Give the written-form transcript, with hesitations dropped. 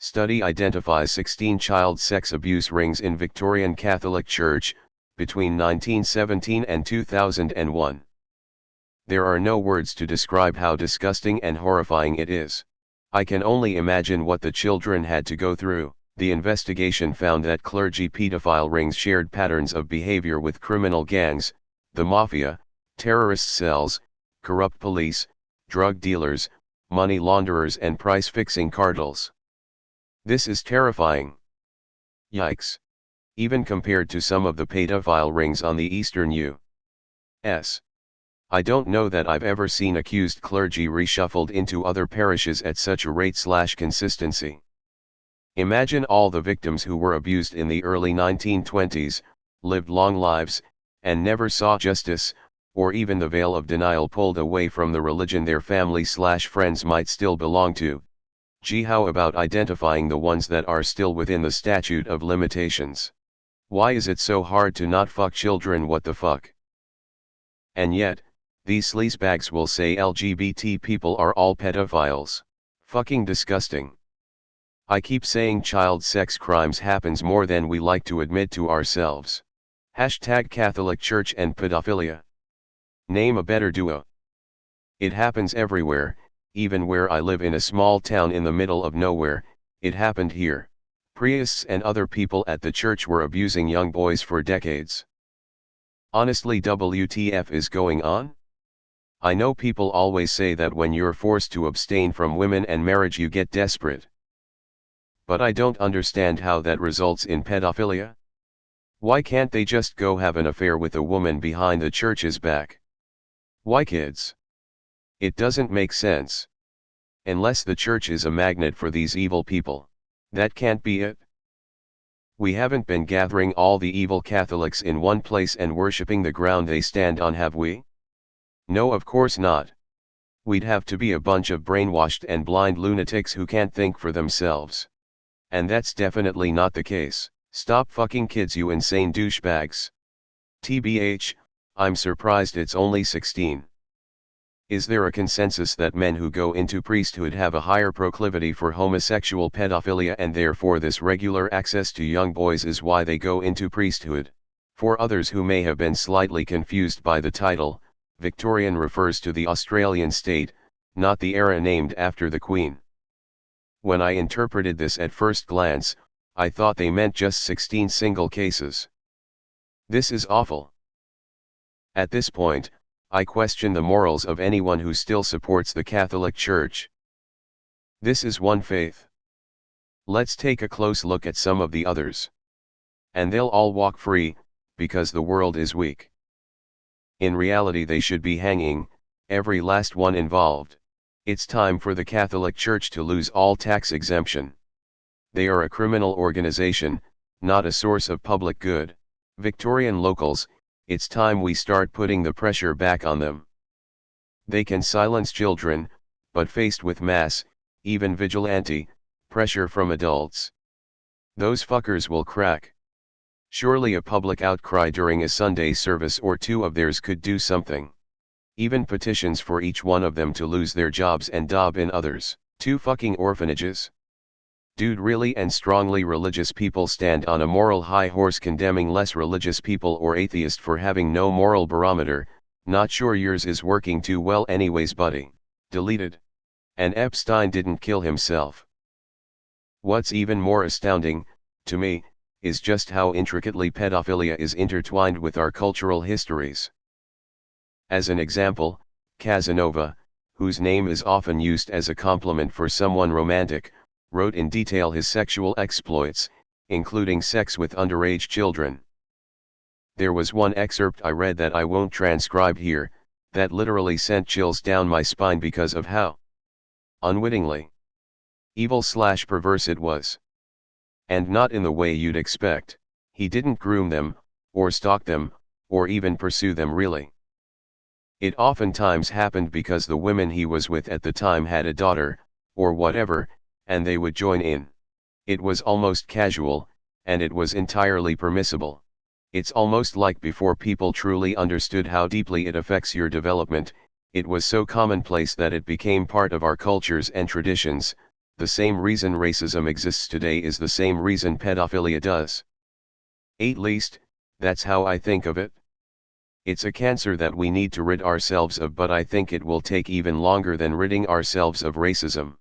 Study identifies 16 child sex abuse rings in Victorian Catholic Church, between 1917 and 2001. There are no words to describe how disgusting and horrifying it is. I can only imagine what the children had to go through. The investigation found that clergy pedophile rings shared patterns of behavior with criminal gangs, the mafia, terrorist cells, corrupt police, drug dealers, money launderers and price-fixing cartels. This is terrifying. Yikes. Even compared to some of the pedophile rings on the eastern U.S. I don't know that I've ever seen accused clergy reshuffled into other parishes at such a rate/consistency. Imagine all the victims who were abused in the early 1920s, lived long lives, and never saw justice, or even the veil of denial pulled away from the religion their family/friends might still belong to. Gee, how about identifying the ones that are still within the statute of limitations? Why is it so hard to not fuck children? What the fuck? And yet, these sleazebags will say LGBT people are all pedophiles. Fucking disgusting. I keep saying child sex crimes happens more than we like to admit to ourselves. #Catholic Church and pedophilia. Name a better duo. It happens everywhere, even where I live in a small town in the middle of nowhere. It happened here. Priests and other people at the church were abusing young boys for decades. Honestly, WTF is going on? I know people always say that when you're forced to abstain from women and marriage you get desperate. But I don't understand how that results in pedophilia. Why can't they just go have an affair with a woman behind the church's back? Why kids? It doesn't make sense. Unless the church is a magnet for these evil people. That can't be it. We haven't been gathering all the evil Catholics in one place and worshipping the ground they stand on, have we? No, of course not. We'd have to be a bunch of brainwashed and blind lunatics who can't think for themselves. And that's definitely not the case. Stop fucking kids, you insane douchebags. TBH, I'm surprised it's only 16. Is there a consensus that men who go into priesthood have a higher proclivity for homosexual pedophilia and therefore this regular access to young boys is why they go into priesthood? For others who may have been slightly confused by the title, Victorian refers to the Australian state, not the era named after the Queen. When I interpreted this at first glance, I thought they meant just 16 single cases. This is awful. At this point, I question the morals of anyone who still supports the Catholic Church. This is one faith. Let's take a close look at some of the others. And they'll all walk free, because the world is weak. In reality they should be hanging, every last one involved. It's time for the Catholic Church to lose all tax exemption. They are a criminal organization, not a source of public good. Victorian locals, it's time we start putting the pressure back on them. They can silence children, but faced with mass, even vigilante, pressure from adults, those fuckers will crack. Surely a public outcry during a Sunday service or two of theirs could do something. Even petitions for each one of them to lose their jobs and dob in others. 2 fucking orphanages. Dude, really? And strongly religious people stand on a moral high horse condemning less religious people or atheist for having no moral barometer. Not sure yours is working too well anyways, buddy. Deleted. And Epstein didn't kill himself. What's even more astounding, to me, is just how intricately pedophilia is intertwined with our cultural histories. As an example, Casanova, whose name is often used as a compliment for someone romantic, wrote in detail his sexual exploits, including sex with underage children. There was one excerpt I read that I won't transcribe here, that literally sent chills down my spine because of how unwittingly evil/perverse it was. And not in the way you'd expect. He didn't groom them, or stalk them, or even pursue them really. It oftentimes happened because the women he was with at the time had a daughter, or whatever, and they would join in. It was almost casual, and it was entirely permissible. It's almost like before people truly understood how deeply it affects your development, it was so commonplace that it became part of our cultures and traditions. the same reason racism exists today is the same reason pedophilia does. At least, that's how I think of it. It's a cancer that we need to rid ourselves of, but I think it will take even longer than ridding ourselves of racism.